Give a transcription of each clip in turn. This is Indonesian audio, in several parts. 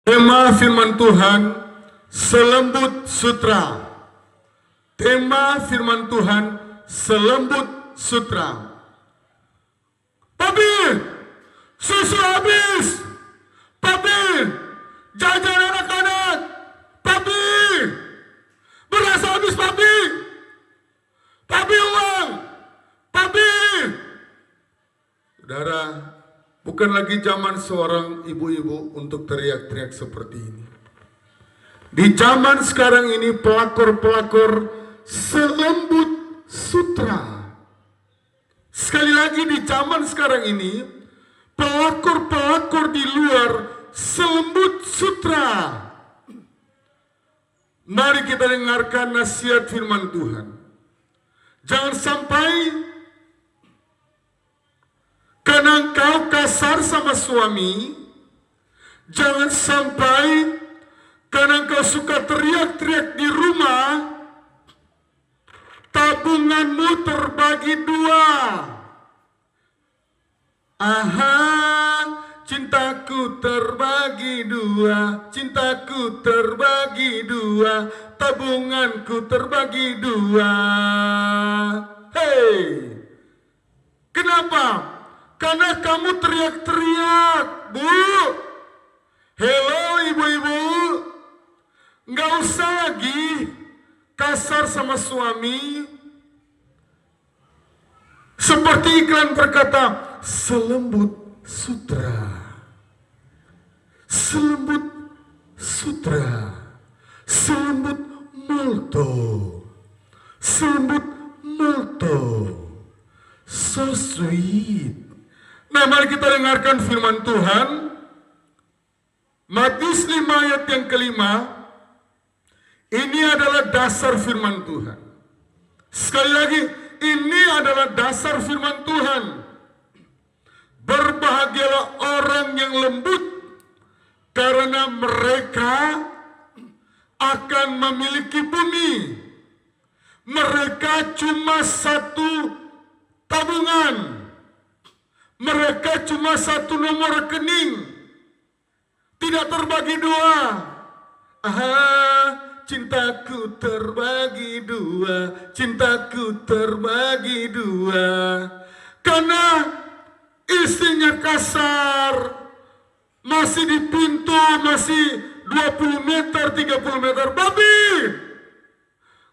Tema firman Tuhan, selembut sutra. Tema firman Tuhan, selembut sutra. Papi, susu habis. Papi, jajan anak-anak. Papi, beras habis papi. Papi uang. Papi. Saudara, bukan lagi zaman seorang ibu-ibu untuk teriak-teriak seperti ini. Di zaman sekarang ini pelakor-pelakor selembut sutra. Sekali lagi di zaman sekarang ini pelakor-pelakor di luar selembut sutra. Mari kita dengarkan nasihat firman Tuhan. Jangan sampai karena engkau kasar sama suami, jangan sampai karena engkau suka teriak-teriak di rumah, tabunganmu terbagi dua. Aha, cintaku terbagi dua, cintaku terbagi dua, tabunganku terbagi dua. Hei, kenapa? Karena kamu teriak-teriak, Bu. Hello ibu-ibu. Nggak usah lagi kasar sama suami. Seperti iklan berkata, selembut sutra. Selembut sutra. Selembut molto. Selembut molto. So sweet. Nah, mari kita dengarkan firman Tuhan. Matius 5 ayat yang kelima. Ini adalah dasar firman Tuhan. Sekali lagi, ini adalah dasar firman Tuhan. Berbahagialah orang yang lembut, karena mereka akan memiliki bumi. Mereka cuma satu tabungan. Mereka cuma satu nomor rekening. Tidak terbagi dua. Aha, cintaku terbagi dua. Cintaku terbagi dua. Karena istrinya kasar. Masih di pintu, masih 20 meter, 30 meter. Babi,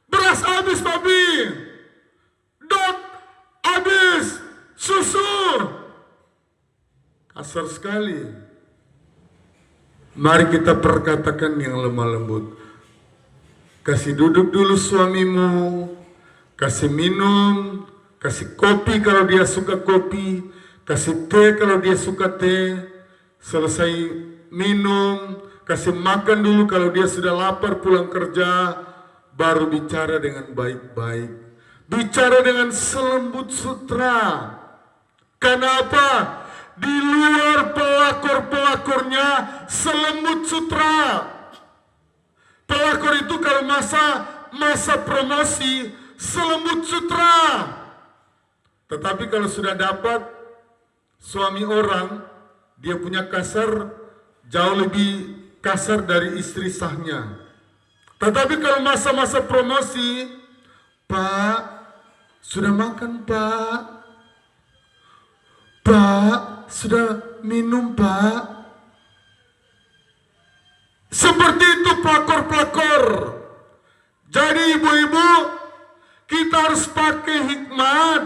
beras habis babi. Dot habis. Susu. Kasar sekali. Mari kita perkatakan yang lemah lembut. Kasih duduk dulu suamimu, kasih minum, kasih kopi kalau dia suka kopi, kasih teh kalau dia suka teh. Selesai minum, kasih makan dulu kalau dia sudah lapar pulang kerja, baru bicara dengan baik-baik. Bicara dengan selembut sutra. Kenapa? Di luar pelakor-pelakornya selembut sutra. Pelakor itu kalau masa promosi selembut sutra. Tetapi kalau sudah dapat suami orang, dia punya kasar jauh lebih kasar dari istri sahnya. Tetapi kalau masa-masa promosi, Pak, sudah makan Pak? Pak, sudah minum Pak? Seperti itu pelakor-pelakor. Jadi ibu-ibu, kita harus pakai hikmat.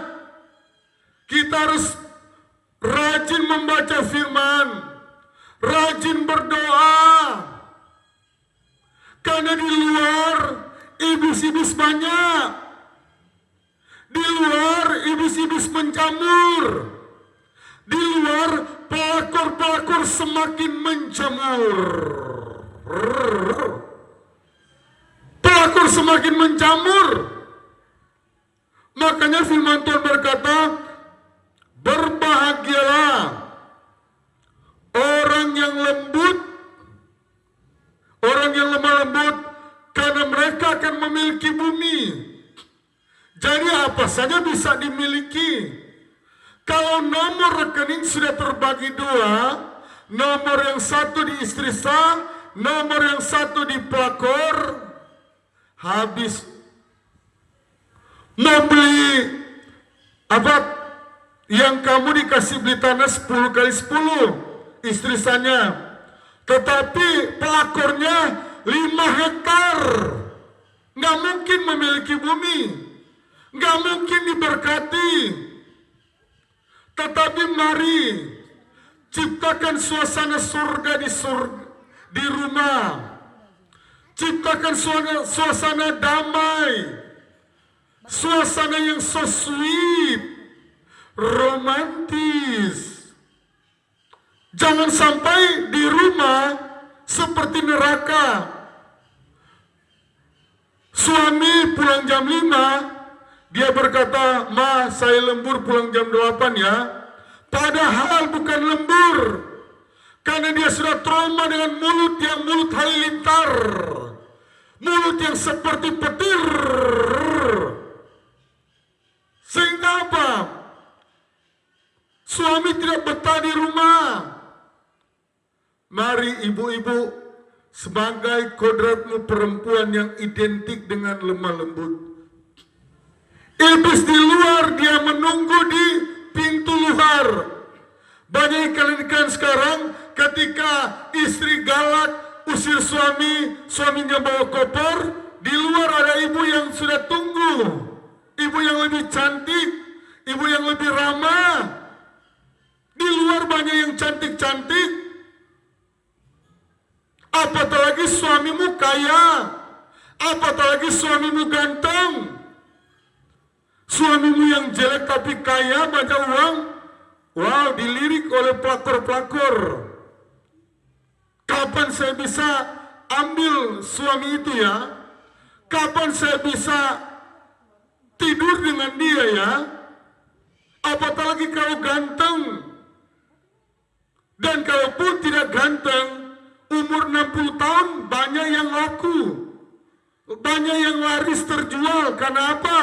Kita harus rajin membaca firman, rajin berdoa. Karena di luar iblis-iblis banyak. Di luar iblis-iblis menjamur. Di luar pelakor-pelakor semakin menjamur. Pelakor semakin menjamur. Makanya firman Tuhan berkata, berbahagialah orang yang lembut, orang yang lemah lembut, karena mereka akan memiliki bumi. Jadi apa saja bisa dimiliki. Kalau nomor rekening sudah terbagi dua, nomor yang satu di istri sah, nomor yang satu di pelakor. Habis membeli apa yang kamu dikasih beli tanah 10 kali 10 istri sahnya, tetapi pelakornya 5 hektar. Nggak mungkin memiliki bumi, nggak mungkin diberkati. Tetapi mari ciptakan suasana surga di rumah. Ciptakan suasana damai, suasana yang so sweet, romantis. Jangan sampai di rumah seperti neraka. Suami pulang jam 5, dia berkata, "Ma, saya lembur pulang jam 8 ya." Padahal bukan lembur, karena dia sudah trauma dengan mulut halilintar, mulut yang seperti petir. Sehingga apa? Suami tidak betah di rumah. Mari ibu-ibu, sebagai kodratmu perempuan yang identik dengan lemah lembut, iblis di luar, dia menunggu di pintu luar. Banyak kalian sekarang ketika istri galak usir suaminya bawa koper, di luar ada ibu yang sudah tunggu, ibu yang lebih cantik, ibu yang lebih ramah. Di luar banyak yang cantik-cantik. Apatah lagi suamimu kaya, apatah lagi suamimu ganteng. Suamimu yang jelek tapi kaya, banyak uang, wow, dilirik oleh pelakor-pelakor. Kapan saya bisa ambil suami itu ya? Kapan saya bisa tidur dengan dia ya? Apatah lagi kalau ganteng. Dan kalaupun tidak ganteng, umur 60 tahun banyak yang laku, banyak yang laris terjual. Karena apa?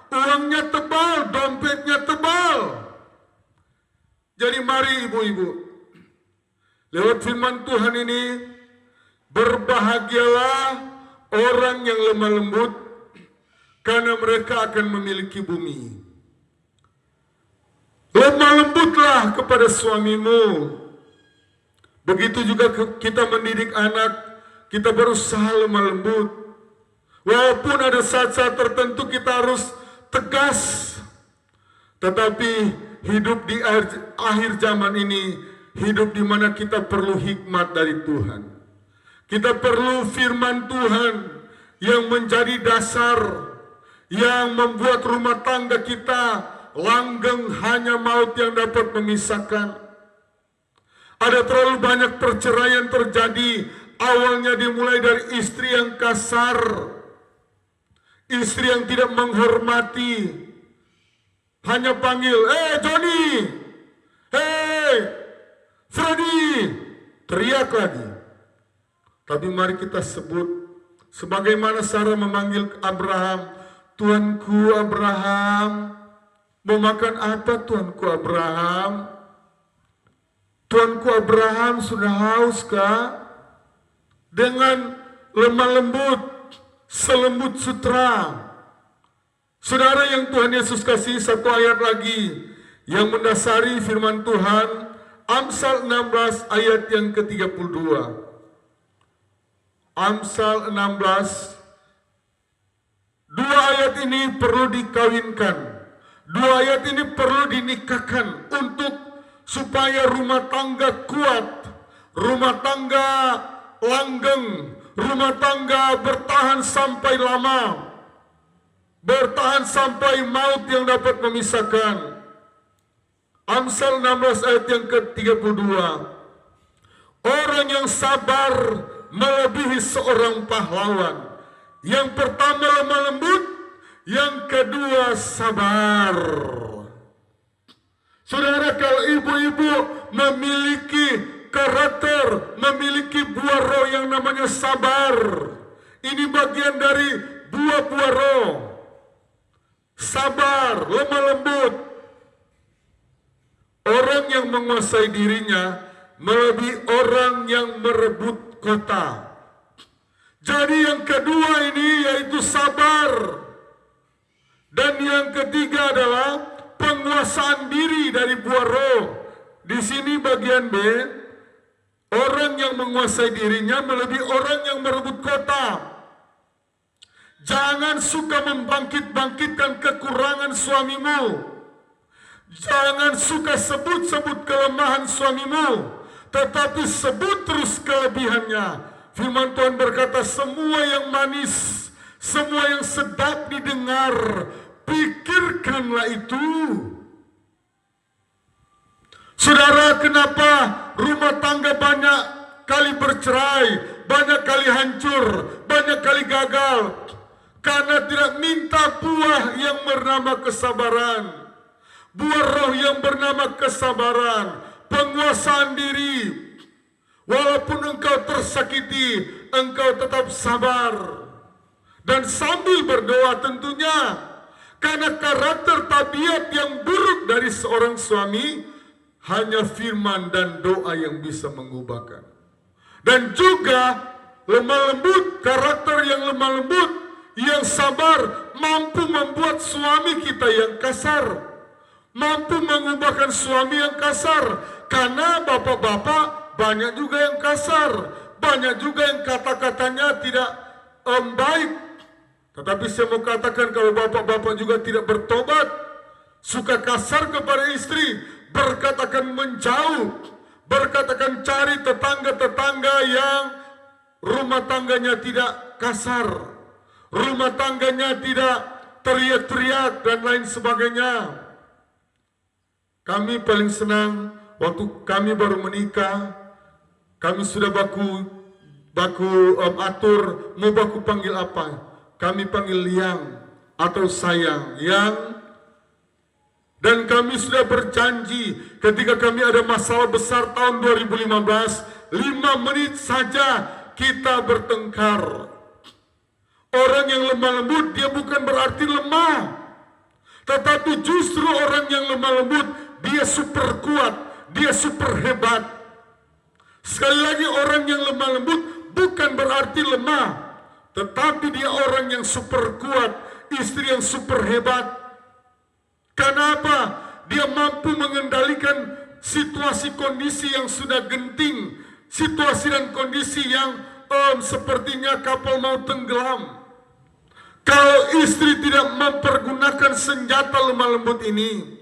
Uangnya tebal, dompetnya tebal. Jadi mari ibu-ibu, lewat firman Tuhan ini, berbahagialah orang yang lemah lembut, karena mereka akan memiliki bumi. Lemah lembutlah kepada suamimu. Begitu juga kita mendidik anak, kita berusaha lemah lembut. Walaupun ada saat-saat tertentu kita harus tegas, tetapi hidup di akhir zaman ini, hidup di mana kita perlu hikmat dari Tuhan. Kita perlu firman Tuhan yang menjadi dasar, yang membuat rumah tangga kita langgeng, hanya maut yang dapat memisahkan. Ada terlalu banyak perceraian terjadi, awalnya dimulai dari istri yang kasar, istri yang tidak menghormati, hanya panggil, Johnny, Freddy, teriak lagi. Tapi mari kita sebut, sebagaimana Sarah memanggil Abraham, Tuanku Abraham. Mau makan apa Tuanku Abraham? Tuanku Abraham sudah haus kah? Dengan lemah lembut, selembut sutra. Saudara yang Tuhan Yesus kasih, satu ayat lagi yang mendasari firman Tuhan, Amsal 16 ayat yang ke-32. Amsal 16, dua ayat ini perlu dikawinkan, dua ayat ini perlu dinikahkan untuk supaya rumah tangga kuat, rumah tangga langgeng, rumah tangga bertahan sampai lama, bertahan sampai maut yang dapat memisahkan. Amsal 16 ayat yang ke-32. Orang yang sabar melebihi seorang pahlawan. Yang pertama lemah lembut, yang kedua sabar. Saudara, kalau ibu-ibu memiliki karakter, memiliki buah roh yang namanya sabar, ini bagian dari buah-buah roh. Sabar, lemah lembut. Orang yang menguasai dirinya melebihi orang yang merebut kota. Jadi yang kedua ini yaitu sabar. Dan yang ketiga adalah penguasaan diri dari buah roh. Di sini bagian B, orang yang menguasai dirinya melebihi orang yang merebut kota. Jangan suka membangkit-bangkitkan kekurangan suamimu. Jangan suka sebut-sebut kelemahan suamimu, tetapi sebut terus kelebihannya. Firman Tuhan berkata, semua yang manis, semua yang sedap didengar, pikirkanlah itu. Saudara, kenapa rumah tangga banyak kali bercerai, banyak kali hancur, banyak kali gagal? Karena tidak minta buah yang bernama kesabaran. Buah roh yang bernama kesabaran, penguasaan diri. Walaupun engkau tersakiti, engkau tetap sabar. Dan sambil berdoa tentunya. Karena karakter tabiat yang buruk dari seorang suami, hanya firman dan doa yang bisa mengubahkan. Dan juga lemah lembut, karakter yang lemah lembut, yang sabar, mampu membuat suami kita yang kasar. Mampu mengubahkan suami yang kasar. Karena bapak-bapak banyak juga yang kasar. Banyak juga yang kata-katanya tidak baik. Tetapi saya mau katakan, kalau bapak-bapak juga tidak bertobat, suka kasar kepada istri, berkatakan menjauh, berkatakan cari tetangga-tetangga yang rumah tangganya tidak kasar, rumah tangganya tidak teriak-teriak dan lain sebagainya. Kami paling senang waktu kami baru menikah, kami sudah baku atur mau baku panggil apa. Kami panggil Liang atau sayang, Yang. Dan kami sudah berjanji ketika kami ada masalah besar tahun 2015, 5 menit saja kita bertengkar. Orang yang lemah lembut, dia bukan berarti lemah. Tetapi justru orang yang lemah lembut, dia super kuat, dia super hebat. Sekali lagi, orang yang lemah lembut bukan berarti lemah, tetapi dia orang yang super kuat, istri yang super hebat. Kenapa? Dia mampu mengendalikan situasi kondisi yang sudah genting, situasi dan kondisi yang sepertinya kapal mau tenggelam. Kalau istri tidak mempergunakan senjata lemah lembut ini,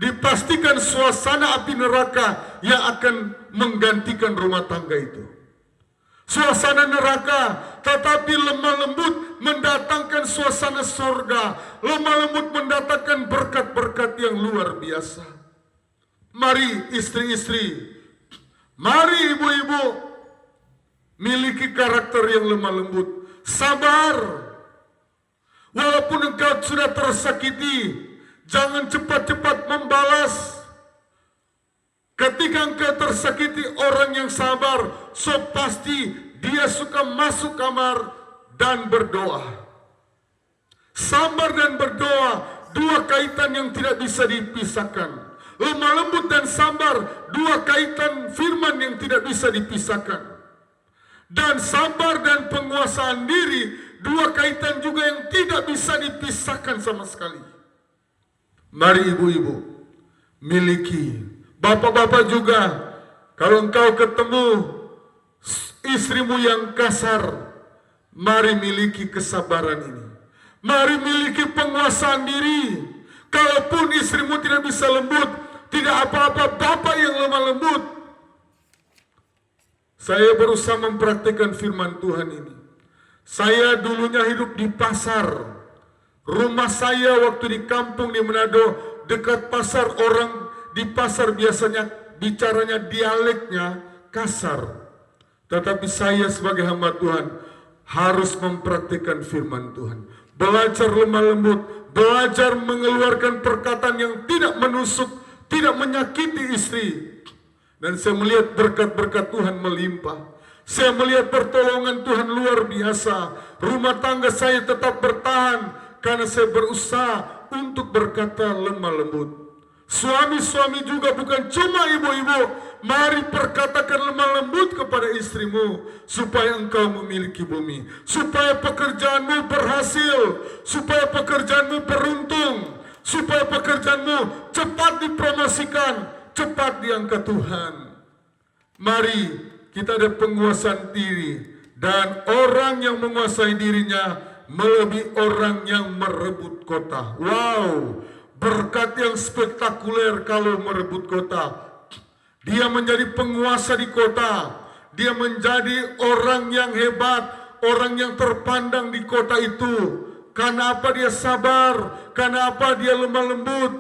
dipastikan suasana api neraka yang akan menggantikan rumah tangga itu. Suasana neraka, tetapi lemah lembut mendatangkan suasana surga. Lemah lembut mendatangkan berkat-berkat yang luar biasa. Mari istri-istri, mari ibu-ibu, miliki karakter yang lemah lembut. Sabar. Walaupun engkau sudah tersakiti, jangan cepat-cepat membalas. Ketika engkau tersakiti, orang yang sabar, so pasti dia suka masuk kamar dan berdoa. Sabar dan berdoa, dua kaitan yang tidak bisa dipisahkan. Lemah lembut dan sabar, dua kaitan firman yang tidak bisa dipisahkan. Dan sabar dan penguasaan diri, dua kaitan juga yang tidak bisa dipisahkan sama sekali. Mari ibu-ibu, miliki. Bapak-bapak juga, kalau engkau ketemu istrimu yang kasar, mari miliki kesabaran ini. Mari miliki penguasaan diri. Kalaupun istrimu tidak bisa lembut, tidak apa-apa, bapak yang lemah lembut. Saya berusaha mempraktikkan firman Tuhan ini. Saya dulunya hidup di pasar. Rumah saya waktu di kampung di Manado, dekat pasar, orang di pasar biasanya bicaranya dialeknya kasar. Tetapi saya sebagai hamba Tuhan harus mempraktikkan firman Tuhan. Belajar lemah lembut, belajar mengeluarkan perkataan yang tidak menusuk, tidak menyakiti istri. Dan saya melihat berkat-berkat Tuhan melimpah. Saya melihat pertolongan Tuhan luar biasa. Rumah tangga saya tetap bertahan karena saya berusaha untuk berkata lemah lembut. Suami-suami juga bukan cuma ibu-ibu, Mari perkatakan lemah lembut kepada istrimu, supaya engkau memiliki bumi, supaya pekerjaanmu berhasil, supaya pekerjaanmu beruntung, supaya pekerjaanmu cepat dipromosikan, cepat diangkat Tuhan. Mari kita ada penguasaan diri, dan orang yang menguasai dirinya melebihi orang yang merebut kota. Wow, berkat yang spektakuler kalau merebut kota. Dia menjadi penguasa di kota. Dia menjadi orang yang hebat, orang yang terpandang di kota itu. Karena apa dia sabar? Karena apa dia lemah lembut?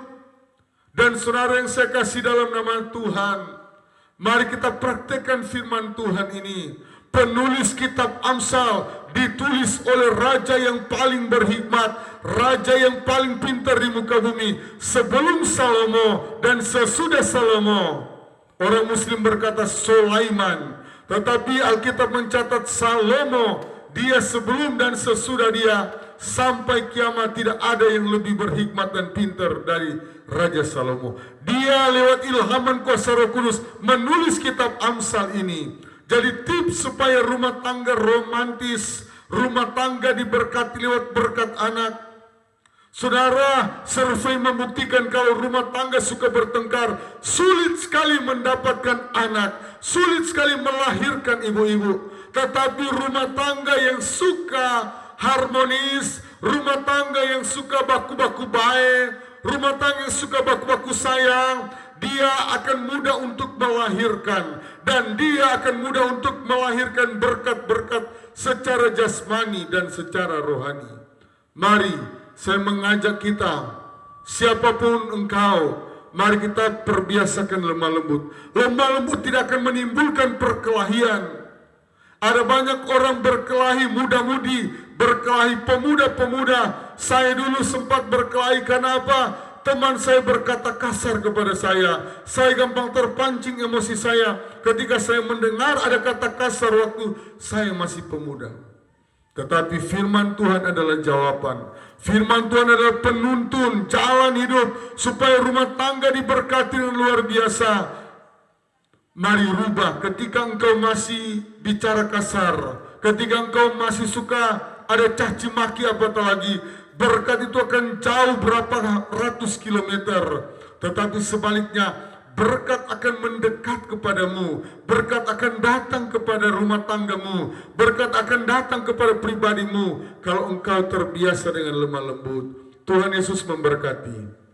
Dan saudara yang saya kasih dalam nama Tuhan, mari kita praktekkan firman Tuhan ini. Penulis kitab Amsal ditulis oleh raja yang paling berhikmat, raja yang paling pintar di muka bumi sebelum Salomo dan sesudah Salomo. Orang Muslim berkata Sulaiman, tetapi Alkitab mencatat Salomo, dia sebelum dan sesudah dia, sampai kiamat tidak ada yang lebih berhikmat dan pintar dari Raja Salomo. Dia lewat ilhaman kuasa Roh Kudus menulis kitab Amsal ini. Jadi tips supaya rumah tangga romantis, rumah tangga diberkati lewat berkat anak. Saudara, survei membuktikan kalau rumah tangga suka bertengkar, sulit sekali mendapatkan anak, sulit sekali melahirkan ibu-ibu. Tetapi rumah tangga yang suka harmonis, rumah tangga yang suka baku-baku baik, rumah tangga yang suka baku-baku sayang, dia akan mudah untuk melahirkan, dan dia akan mudah untuk melahirkan berkat-berkat secara jasmani dan secara rohani. Mari saya mengajak kita, siapapun engkau, mari kita perbiasakan lemah lembut. Lemah lembut tidak akan menimbulkan perkelahian. Ada banyak orang berkelahi, muda-mudi, berkelahi pemuda-pemuda. Saya dulu sempat berkelahi karena apa? Teman saya berkata kasar kepada saya. Saya gampang terpancing emosi saya ketika saya mendengar ada kata kasar waktu saya masih pemuda. Tetapi firman Tuhan adalah jawaban. Firman Tuhan adalah penuntun jalan hidup supaya rumah tangga diberkati dengan luar biasa. Mari rubah ketika engkau masih bicara kasar, ketika engkau masih suka ada caci maki apatah lagi, berkat itu akan jauh berapa ratus kilometer. Tetapi sebaliknya, berkat akan mendekat kepadamu, berkat akan datang kepada rumah tanggamu, berkat akan datang kepada pribadimu kalau engkau terbiasa dengan lemah lembut. Tuhan Yesus memberkati.